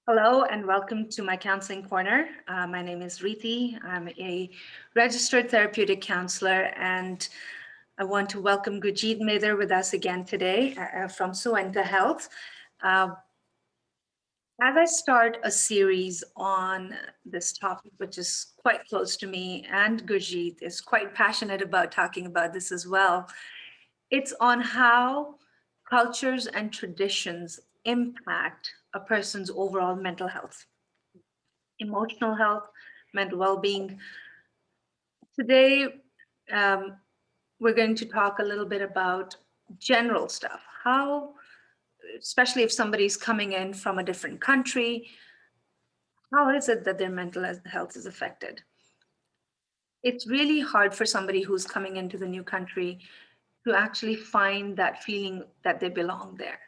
Hello and welcome to my counseling corner. My name is Riti. I'm a registered therapeutic counselor, and I want to welcome Gurjit with us again today from SuentaHealth. Uh, as I start a series on this topic, which is quite close to me, and Gurjit is quite passionate about talking about this as well, it's on how cultures and traditions impact a person's overall mental health, emotional health, mental well-being. Today, um, we're going to talk a little bit about general stuff. How, especially if somebody's coming in from a different country, how is it that their mental health is affected? It's really hard for somebody who's coming into the new country to actually find that feeling that they belong there.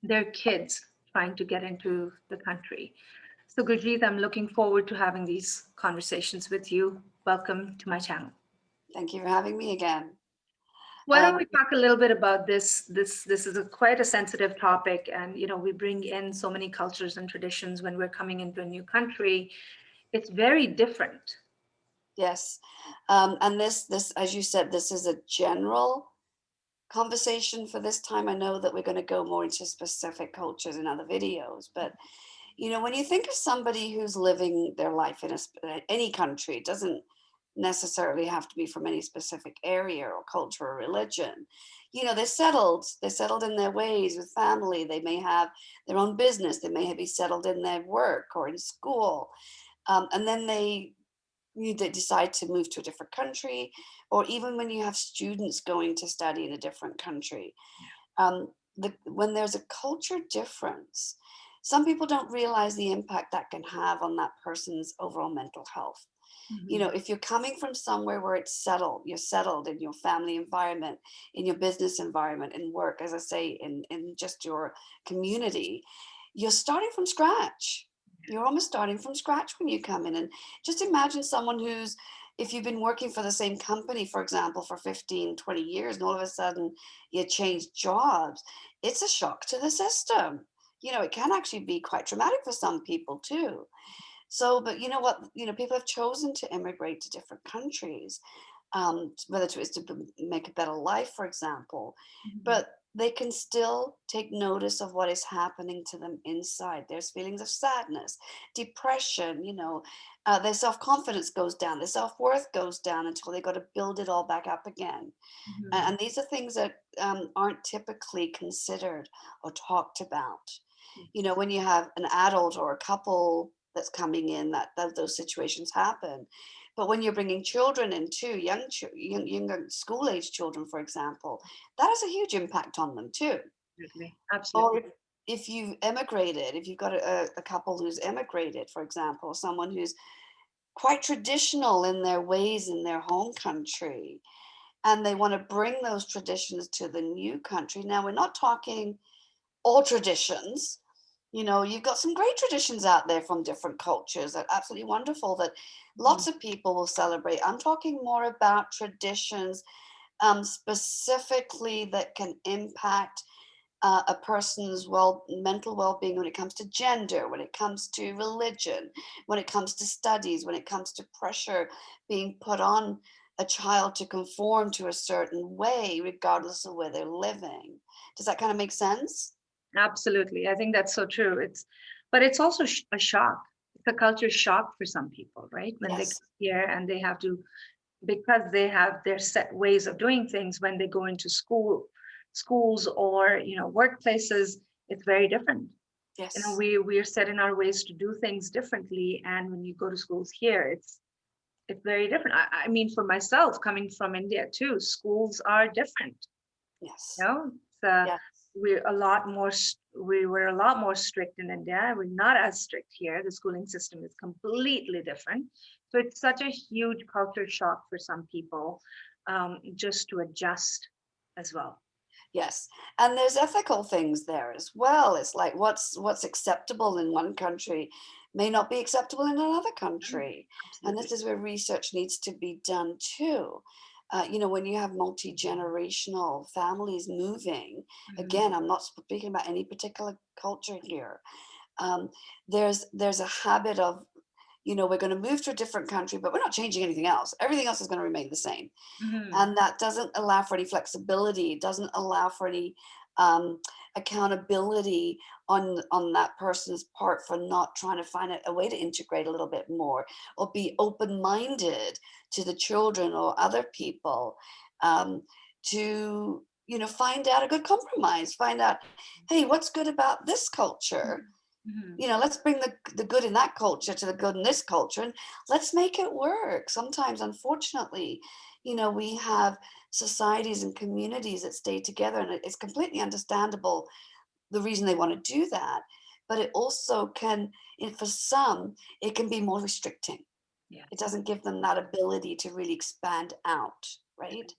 They're kids trying to get into the country. So, Gurjit, I'm looking forward to having these conversations with you. Welcome to my channel. Thank you for having me again. Why don't Um, we talk a little bit about this? This is quite a sensitive topic, and we bring in so many cultures and traditions when we're coming into a new country. It's very different. yes, and this, as you said, this is a general conversation for this time. I know that we're going to go more into specific cultures in other videos, but when you think of somebody who's living their life in any country, it doesn't necessarily have to be from any specific area or culture or religion. They're settled in their ways with family. They may have their own business. They may be settled in their work or in school. And then they decide to move to a different country, or even when you have students going to study in a different country. When there's a culture difference, some people don't realize the impact that can have on that person's overall mental health. Mhm. If you're coming from somewhere where it's settled, you're settled in your family environment, in your business environment, in work, as I say, in just your community, you're starting from scratch. You're almost starting from scratch when you come in. And just imagine someone if you've been working for the same company, for example, for 15, 20 years, and all of a sudden you change jobs, it's a shock to the system. It can actually be quite traumatic for some people too. So, but you know what? People have chosen to immigrate to different countries, whether it is to make a better life, for example. Mhm. But they can still take notice of what is happening to them inside. There's feelings of sadness, depression, their self confidence goes down, their self worth goes down until they got to build it all back up again. Mhm. And these are things that aren't typically considered or talked about. When you have an adult or a couple that's coming in, that those situations happen. But when you're bringing children in too, younger school age children, for example, that has a huge impact on them too. Absolutely. Or Absolutely. if you've emigrated, if you've got a couple who's emigrated, for example, someone who's quite traditional in their ways in their home country, and they want to bring those traditions to the new country. Now, we're not talking all traditions. You've got some great traditions out there from different cultures that are absolutely wonderful that Mhm. lots of people will celebrate. I'm talking more about traditions, specifically that can impact a person's mental well-being when it comes to gender, when it comes to religion, when it comes to studies, when it comes to pressure being put on a child to conform to a certain way regardless of where they're living. Does that kind of make sense? Absolutely. I think that's so true. But it's also a shock. It's a culture shock for some people, right? When they Yes. come here and they have to, because they have their set ways of doing things when they go into schools or workplaces, it's very different. Yes. We're set in our ways to do things differently, and when you go to schools here, it's very different. I mean, for myself, coming from India too, schools are different. Yes. You know, it's, Yes. we're a lot more we were a lot more strict in India. We're not as strict here. The schooling system is completely different. So it's such a huge culture shock for some people, just to adjust as well. Yes. And there's ethical things there as well. It's like what's acceptable in one country may not be acceptable in another Mm, country. And this absolutely. is where research needs to be done too. When you have multi-generational families moving, again, Mhm. I'm not speaking about any particular culture here. um, there's a habit of, we're going to move to a different country, but we're not changing anything else. Everything else is going to remain the same. Mhm. And that doesn't allow for any flexibility, doesn't allow for any um, accountability on that person's part for not trying to find a way to integrate a little bit more, or be open-minded to the children or other people, to find out a good compromise, find out, hey, what's good about this culture? Mhm. Let's bring the good in that culture to the good in this culture, and let's make it work. Sometimes, unfortunately, we have societies and communities that stay together, and it's completely understandable the reason they want to do that. But it also can, for some, it can be more restricting. It Yes. doesn't give them that ability to really expand out, right?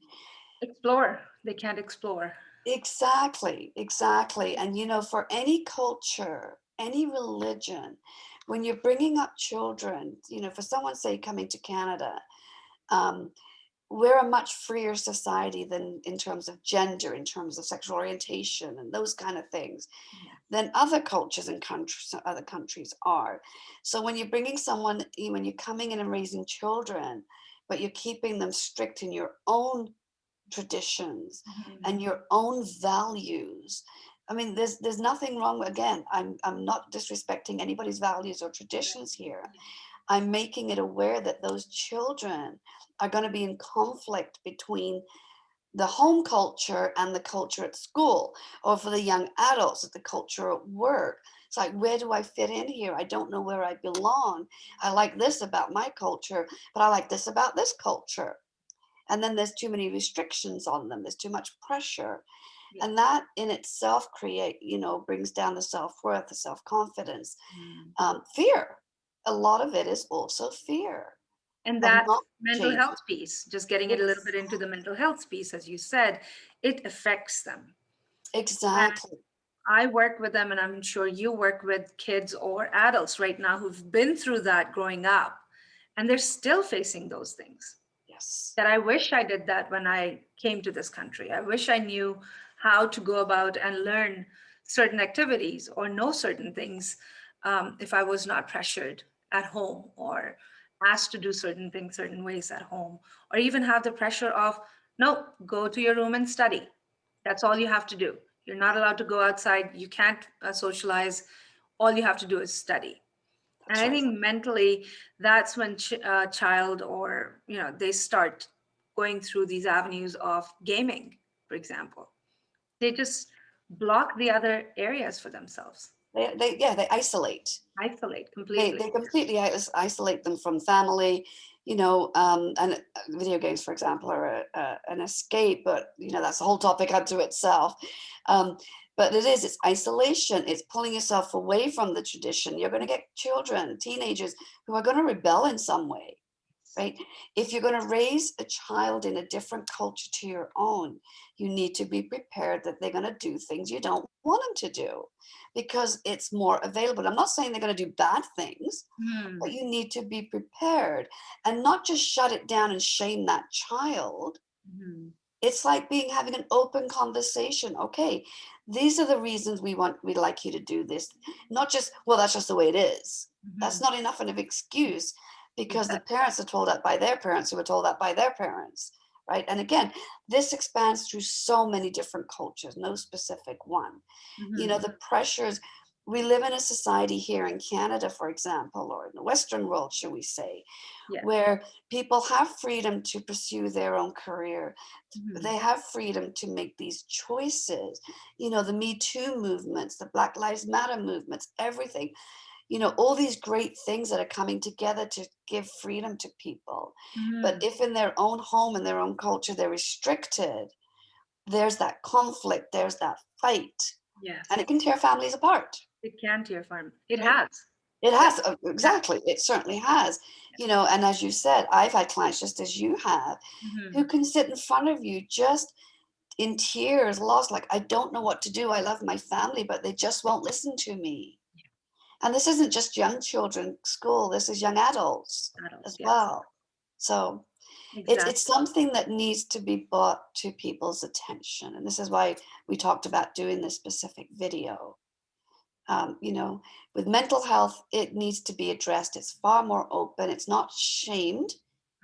Explore. They can't explore. Exactly, exactly. And for any culture, any religion, when you're bringing up children, for someone, say, coming to Canada, um, we're a much freer society than in terms of gender, in terms of sexual orientation, and those kind of things, Yeah. than other cultures and countries, other countries are. So when you're bringing someone, when you're coming in and raising children, but you're keeping them strict in your own traditions Mhm. and your own values. I mean, there's nothing wrong with, again, I'm not disrespecting anybody's values or traditions here. I'm making it aware that those children are going to be in conflict between the home culture and the culture at school, or for the young adults, the culture at work. It's like, where do I fit in here? I don't know where I belong. I like this about my culture, but I like this about this culture. And then there's too many restrictions on them, there's too much pressure, Yeah. and that in itself brings down the self-worth, the self-confidence. Mm. Fear, a lot of it is also fear And of that not mental changing. health piece, just getting it a little bit Ex- into the mental health piece, as you said, it affects them. exactly. I work with them, and I'm sure you work with kids or adults right now who've been through that growing up, and they're still facing those things. Yes. That I wish I did that when I came to this country. I wish I knew how to go about and learn certain activities or know certain things, if I was not pressured at home or asked to do certain things certain ways at home, or even have the pressure of, no, go to your room and study. That's all you have to do. You're not allowed to go outside. You can't socialize. All you have to do is study. And That's I right. think mentally, that's when child, or they start going through these avenues of gaming, for example. They just block the other areas for themselves, They isolate. isolate They completely. completely isolate them from family, and video games, for example, are an escape, but that's a whole topic unto itself. Um, but it's isolation. It's pulling yourself away from the tradition. You're going to get children, teenagers who are going to rebel in some way, right? If you're going to raise a child in a different culture to your own, you need to be prepared that they're going to do things you don't want them to do, because it's more available. I'm not saying they're going to do bad things, but Hmm. you need to be prepared and not just shut it down and shame that child. Hmm. It's like having an open conversation. Okay, these are the reasons we'd like you to do this. Not just, well, that's just the way it is. That's Hmm. not enough of an excuse, because the Exactly. parents are told that by their parents, who were told that by their parents, right? And again, this expands through so many different cultures, no specific one. Hmm. The pressures. We live in a society here in Canada, for example, or in the Western world, should we say, Yeah. where people have freedom to pursue their own career. Hmm. They have freedom to make these choices. The Me Too movements, the Black Lives Matter movements, everything, all these great things that are coming together to give freedom to people. But Hmm. if in their own home, in their own culture, they're restricted, there's that conflict, there's that fight, and Yes. it can tear families apart, It can to your farm. It right? has. It That has, has. exactly. It certainly has. And as you said, I've had clients, just as you have, who Hmm. can sit in front of you just in tears, lost, like, I don't know what to do. I love my family, but they just won't listen to me. And this isn't just young children, school, this is young adults Adults. as Yes. well. So it's Exactly. something that needs to be brought to people's attention. And this is why we talked about doing this specific video. You know, with mental health, it needs to be addressed. It's far more open. It's not shamed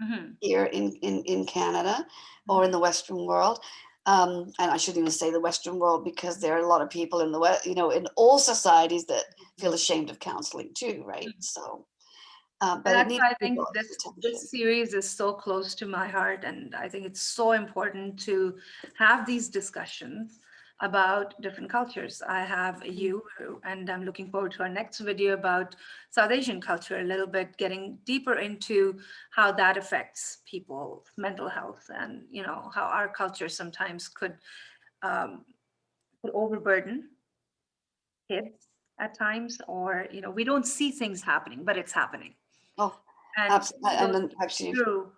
Mhm. here in Canada or in the Western world. And I shouldn't even say the Western world, because there are a lot of people in the West, you know, in all societies that feel ashamed of counseling too, right? So, And but it that's needs why to I be think brought to attention. this series is so close to my heart, and I think it's so important to have these discussions about different cultures. I have you, and I'm looking forward to our next video about South Asian culture, a little bit getting deeper into how that affects people's mental health, and how our culture sometimes um, could overburden kids at times, or we don't see things happening, but it's happening. Oh, And absolutely. And those then actually, through,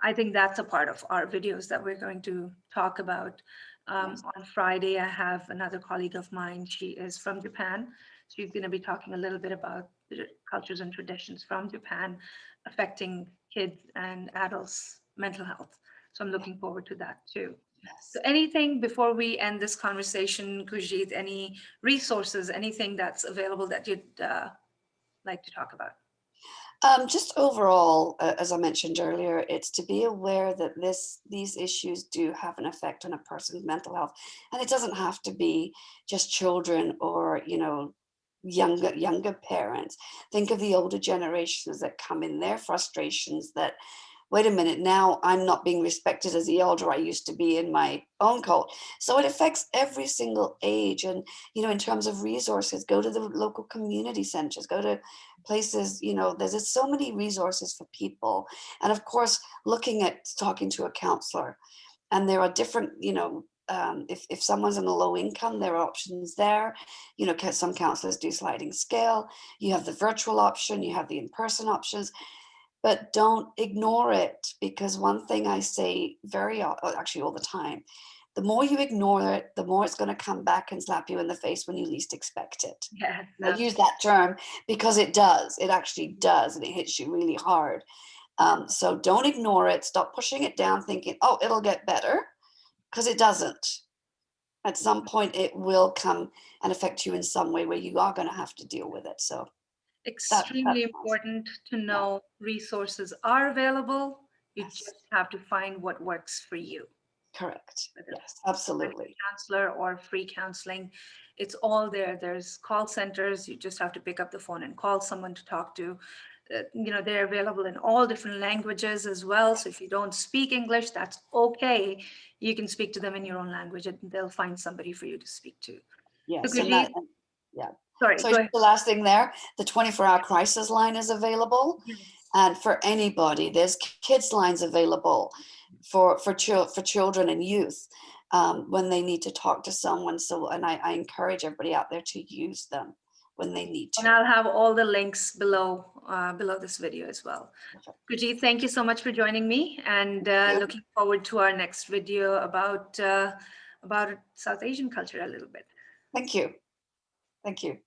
I think that's a part of our videos that we're going to talk about. yes. On Friday, I have another colleague of mine. She is from Japan. She's going to be talking a little bit about the cultures and traditions from Japan affecting kids and adults' mental health. So I'm looking forward to that too. So Yes. anything before we end this conversation, Gurjit, any resources, anything that's available that you'd like to talk about? Just overall, as I mentioned earlier, it's to be aware that these issues do have an effect on a person's mental health, and it doesn't have to be just children or younger parents. Think of the older generations that come in, their frustrations that, wait a minute, now I'm not being respected as the elder I used to be in my own cult. So it affects every single age. And, in terms of resources, go to the local community centers, go to places, there's just so many resources for people. And of course, looking at talking to a counselor, and there are different, if someone's in a low income, there are options there. Some counselors do sliding scale. You have the virtual option, you have the in-person options, but don't ignore it, because one thing I say actually all the time, the more you ignore it, the more it's going to come back and slap you in the face when you least expect it. Yes, I use that term because it does. It actually does, and it hits you really hard. So don't ignore it. Stop pushing it down, thinking, "Oh, it'll get better," because it doesn't. At some point, it will come and affect you in some way where you are going to have to deal with it. So extremely that's important to yeah, know resources are available. You yes, just have to find what works for you, correct. whether it's Yes, private absolutely. counselor or free counseling. It's all there. There's call centers. You just have to pick up the phone and call someone to talk to. They're available in all different languages as well. So if you don't speak English, that's okay. You can speak to them in your own language, and they'll find somebody for you to speak to. So Yes, Gurjit, yeah. sorry, So go just ahead. the last thing there, the 24-hour crisis line is available, Yes. and for anybody, there's kids lines available for children and youth when they need to talk to someone. So, and I encourage everybody out there to use them when they need And to. I'll have all the links below this video as well. Perfect. Gurjit, thank you so much for joining me, and Yeah. looking forward to our next video about South Asian culture a little bit. Thank you. Thank you.